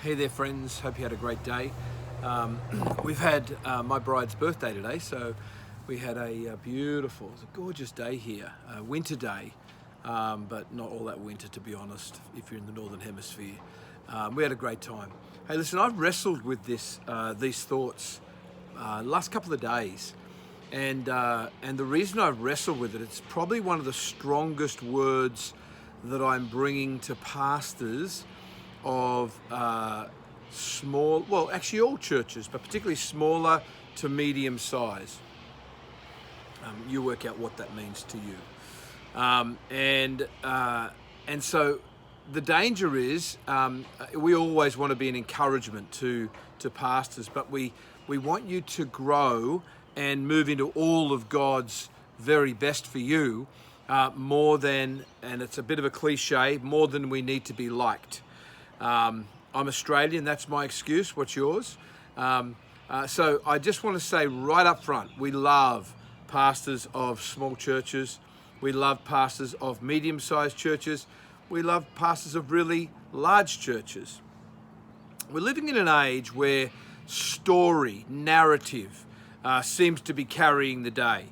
Hey there, friends. Hope you had a great day. We've had my bride's birthday today, so we had a beautiful, it was a gorgeous day here, a winter day, but not all that winter, to be honest, if you're in the Northern Hemisphere. We had a great time. Hey, listen, I've wrestled with these thoughts last couple of days, and the reason I've wrestled with it, it's probably one of the strongest words that I'm bringing to pastors of small, well, actually all churches, but particularly smaller to medium size. You work out what that means to you. And so the danger is we always want to be an encouragement to pastors, but we want you to grow and move into all of God's very best for you, more than, and it's a bit of a cliche, more than we need to be liked. I'm Australian, that's my excuse. What's yours? So I just want to say right up front, we love pastors of small churches. We love pastors of medium-sized churches. We love pastors of really large churches. We're living in an age where story, narrative, seems to be carrying the day.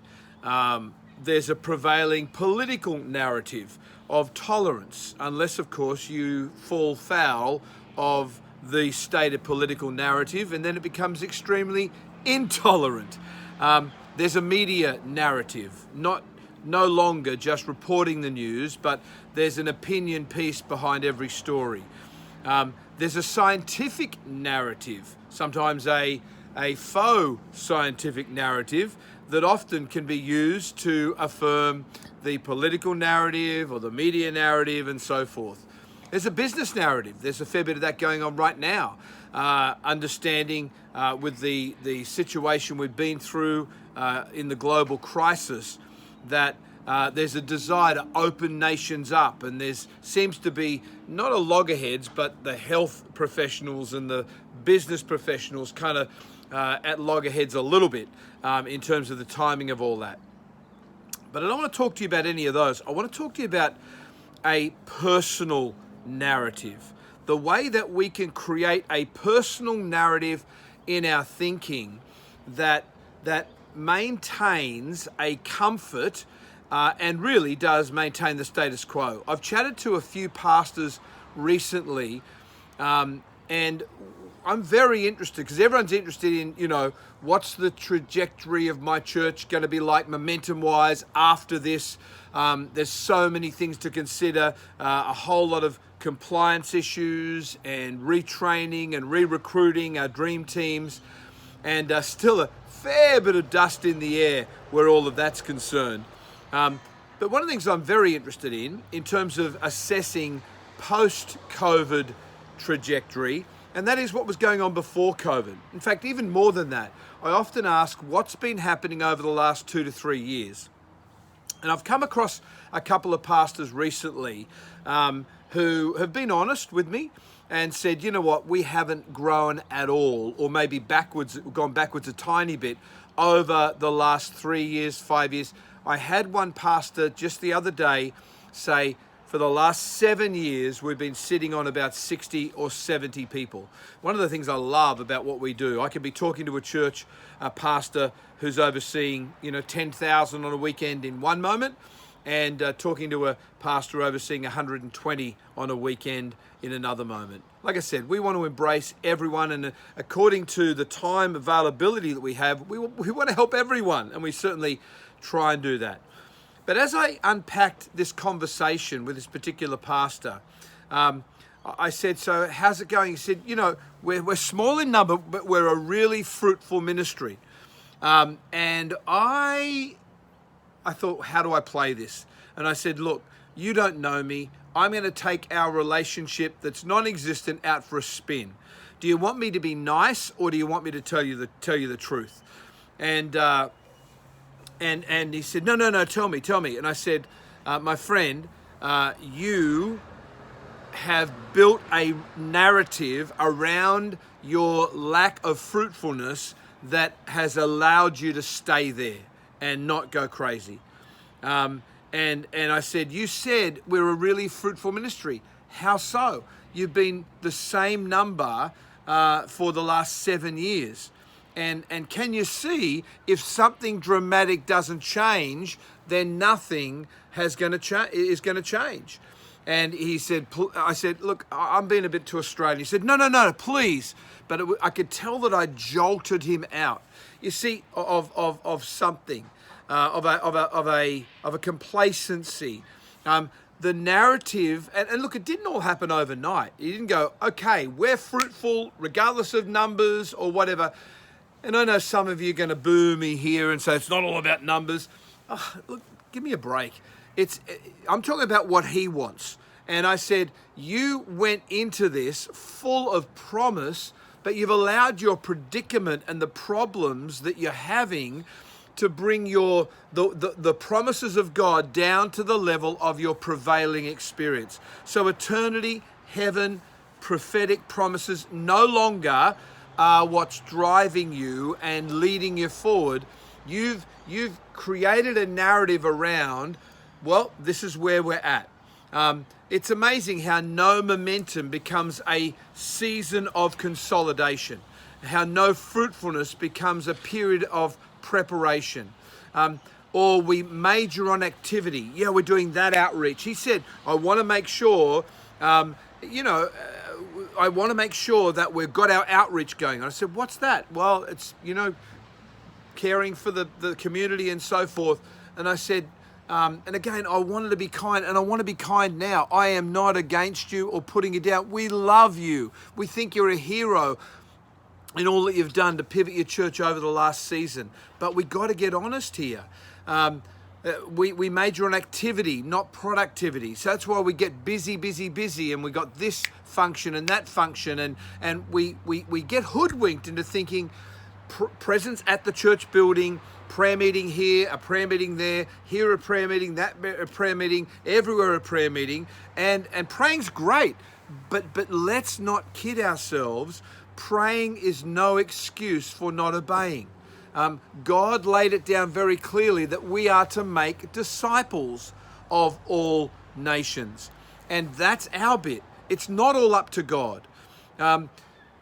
There's a prevailing political narrative of tolerance, unless, of course, you fall foul of the stated political narrative, and then it becomes extremely intolerant. There's a media narrative, no longer just reporting the news, but there's an opinion piece behind every story. There's a scientific narrative, sometimes a faux scientific narrative that often can be used to affirm the political narrative or the media narrative and so forth. There's a business narrative. There's a fair bit of that going on right now. Understanding with the situation we've been through in the global crisis, that there's a desire to open nations up, and there seems to be not a loggerheads, but the health professionals and the business professionals kind of at loggerheads a little bit in terms of the timing of all that. But I don't want to talk to you about any of those. I want to talk to you about a personal narrative, the way that we can create a personal narrative in our thinking that maintains a comfort and really does maintain the status quo. I've chatted to a few pastors recently, and I'm very interested, because everyone's interested in, what's the trajectory of my church going to be like momentum-wise after this. There's so many things to consider, a whole lot of compliance issues and retraining and re-recruiting our dream teams, and still a fair bit of dust in the air where all of that's concerned. But one of the things I'm very interested in terms of assessing post-COVID trajectory, and that is what was going on before COVID. In fact, even more than that, I often ask what's been happening over the last 2 to 3 years. And I've come across a couple of pastors recently who have been honest with me and said, you know what, we haven't grown at all, or maybe gone backwards a tiny bit over the last 3 years, 5 years. I had one pastor just the other day say, for the last 7 years, we've been sitting on about 60 or 70 people. One of the things I love about what we do, I could be talking to a pastor who's overseeing, 10,000 on a weekend in one moment, and talking to a pastor overseeing 120 on a weekend in another moment. Like I said, we want to embrace everyone, and according to the time availability that we have, we want to help everyone, and we certainly try and do that. But as I unpacked this conversation with this particular pastor, I said, so how's it going? He said, we're small in number, but we're a really fruitful ministry. And I thought, how do I play this? And I said, look, you don't know me. I'm going to take our relationship that's non-existent out for a spin. Do you want me to be nice, or do you want me to tell you the truth? And he said, no, tell me. And I said, my friend, you have built a narrative around your lack of fruitfulness that has allowed you to stay there and not go crazy. And I said, you said we're a really fruitful ministry. How so? You've been the same number for the last 7 years. And can you see, if something dramatic doesn't change, then nothing is going to change. And he said, I said, look, I'm being a bit too Australian. He said, no, please. But I could tell that I jolted him out. You see, of something, of a complacency. The narrative, and look, it didn't all happen overnight. He didn't go, okay, we're fruitful regardless of numbers or whatever. And I know some of you are going to boo me here and say it's not all about numbers. Oh, look, give me a break. I'm talking about what he wants. And I said, you went into this full of promise, but you've allowed your predicament and the problems that you're having to bring the promises of God down to the level of your prevailing experience. So eternity, heaven, prophetic promises no longer are what's driving you and leading you forward. You've created a narrative around, well, this is where we're at. It's amazing how no momentum becomes a season of consolidation, how no fruitfulness becomes a period of preparation. Or we major on activity. Yeah, we're doing that outreach. He said, I want to make sure, I want to make sure that we've got our outreach going. And I said, what's that? Well, it's, caring for the community and so forth. And I said, and again, I wanted to be kind, and I want to be kind now. I am not against you or putting you down. We love you. We think you're a hero in all that you've done to pivot your church over the last season. But we got to get honest here. We major on activity, not productivity. So that's why we get busy, and we got this function and that function, and we get hoodwinked into thinking presence at the church building, prayer meeting here, a prayer meeting there, here a prayer meeting, that a prayer meeting, everywhere a prayer meeting, and praying's great, but let's not kid ourselves. Praying is no excuse for not obeying. God laid it down very clearly that we are to make disciples of all nations. And that's our bit. It's not all up to God.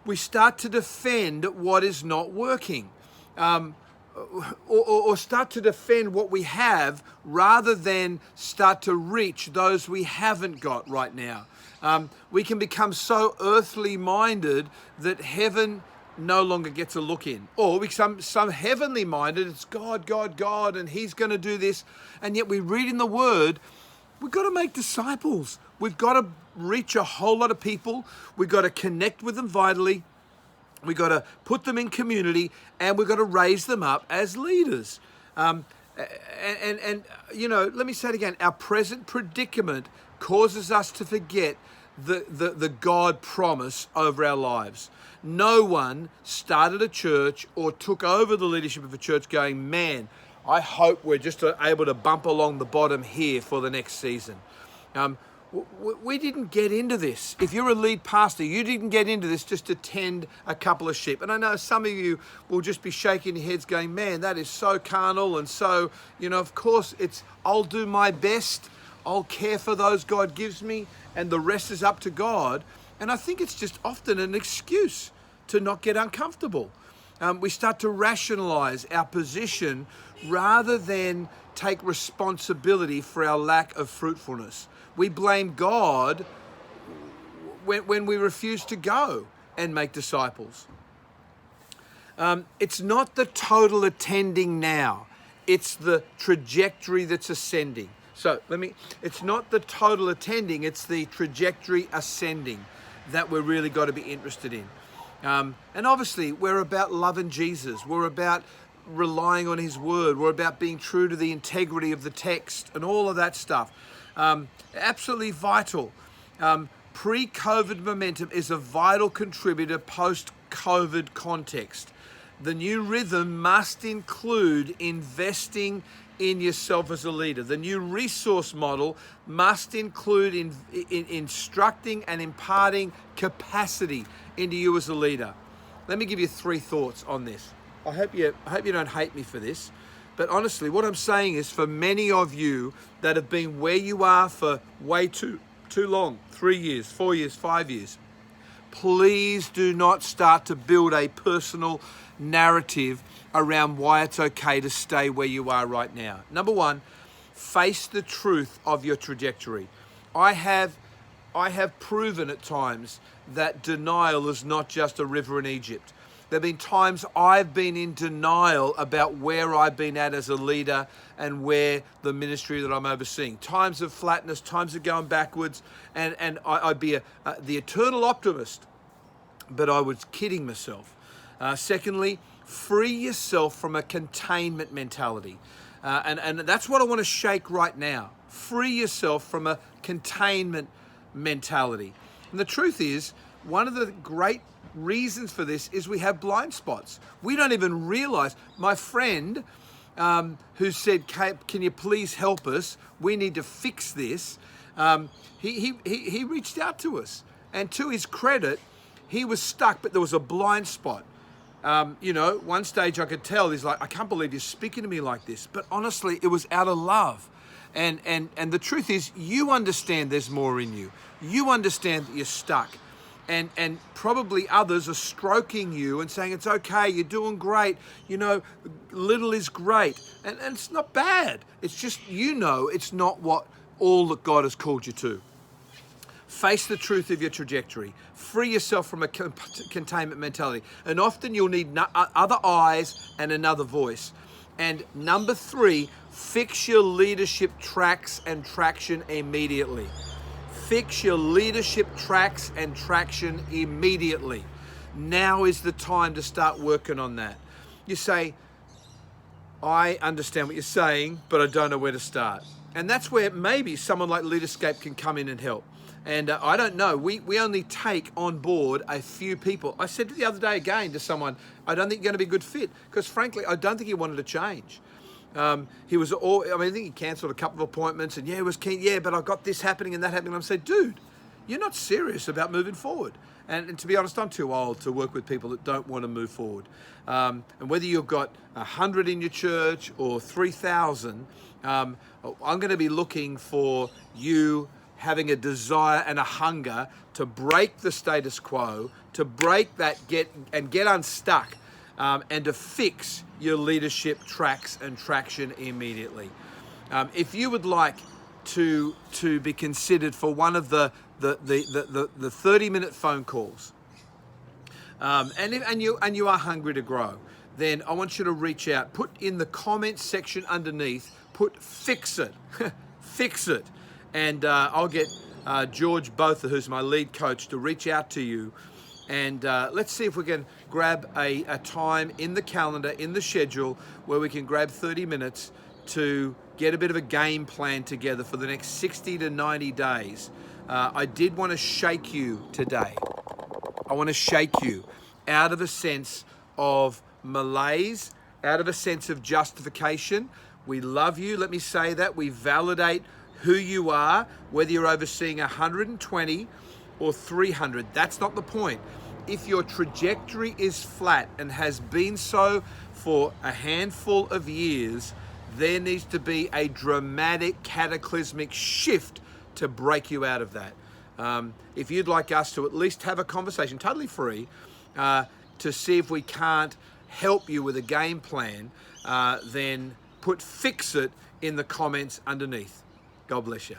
We start to defend what is not working. Or start to defend what we have rather than start to reach those we haven't got right now. We can become so earthly minded that heaven no longer gets a look in. Or we become so heavenly minded, it's God, and he's going to do this. And yet we read in the word, we've got to make disciples. We've got to reach a whole lot of people. We've got to connect with them vitally. We've got to put them in community, and we've got to raise them up as leaders. Let me say it again. Our present predicament causes us to forget the God promise over our lives. No one started a church or took over the leadership of a church going, man, I hope we're just able to bump along the bottom here for the next season. We didn't get into this. If you're a lead pastor, you didn't get into this just to tend a couple of sheep. And I know some of you will just be shaking your heads going, man, that is so carnal. And so, of course, I'll do my best. I'll care for those God gives me, and the rest is up to God. And I think it's just often an excuse to not get uncomfortable. We start to rationalize our position rather than take responsibility for our lack of fruitfulness. We blame God when we refuse to go and make disciples. It's not the total attending now. It's the trajectory that's ascending. So it's not the total attending, it's the trajectory ascending that we're really got to be interested in. And obviously we're about loving Jesus. We're about relying on his word. We're about being true to the integrity of the text and all of that stuff. Absolutely vital. Pre-COVID momentum is a vital contributor post-COVID context. The new rhythm must include investing in yourself as a leader. The new resource model must include instructing and imparting capacity into you as a leader. Let me give you 3 thoughts on this. I hope you don't hate me for this, but honestly, what I'm saying is for many of you that have been where you are for way too too long, 3 years, 4 years, 5 years. Please do not start to build a personal narrative around why it's okay to stay where you are right now. Number one, face the truth of your trajectory. I have proven at times that denial is not just a river in Egypt. There have been times I've been in denial about where I've been at as a leader and where the ministry that I'm overseeing. Times of flatness, times of going backwards, and I'd be the eternal optimist, but I was kidding myself. Secondly, free yourself from a containment mentality. And that's what I want to shake right now. Free yourself from a containment mentality. And the truth is, one of the great reasons for this is we have blind spots. We don't even realize. My friend who said, can you please help us? We need to fix this. He reached out to us. And to his credit, he was stuck, but there was a blind spot. One stage I could tell, he's like, I can't believe you're speaking to me like this. But honestly, it was out of love. And the truth is, you understand there's more in you. You understand that you're stuck. And probably others are stroking you and saying, it's okay, you're doing great. Little is great. And it's not bad. It's just, it's not what all that God has called you to. Face the truth of your trajectory. Free yourself from a containment mentality. And often you'll need other eyes and another voice. And number 3, fix your leadership tracks and traction immediately. Fix your leadership tracks and traction immediately. Now is the time to start working on that. You say, I understand what you're saying, but I don't know where to start. And that's where maybe someone like Leaderscape can come in and help. And I don't know, we only take on board a few people. I said the other day again to someone, I don't think you're going to be a good fit, because frankly, I don't think he wanted to change. I think he cancelled a couple of appointments and he was keen, but I've got this happening and that happening. And I'm saying, dude, you're not serious about moving forward. And to be honest, I'm too old to work with people that don't want to move forward. And whether you've got 100 in your church or 3,000, I'm going to be looking for you having a desire and a hunger to break the status quo, to break that, get unstuck, and to fix your leadership tracks and traction immediately. If you would like to be considered for one of the 30-minute phone calls, and you are hungry to grow, then I want you to reach out. Put in the comments section underneath, put fix it, fix it. And I'll get George Botha, who's my lead coach, to reach out to you. And let's see if we can grab a time in the calendar, in the schedule, where we can grab 30 minutes to get a bit of a game plan together for the next 60 to 90 days. I did want to shake you today. I want to shake you out of a sense of malaise, out of a sense of justification. We love you. Let me say that. We validate who you are, whether you're overseeing 120 or 300. That's not the point. If your trajectory is flat and has been so for a handful of years, there needs to be a dramatic, cataclysmic shift to break you out of that. If you'd like us to at least have a conversation, totally free, to see if we can't help you with a game plan, then put fix it in the comments underneath. God bless you.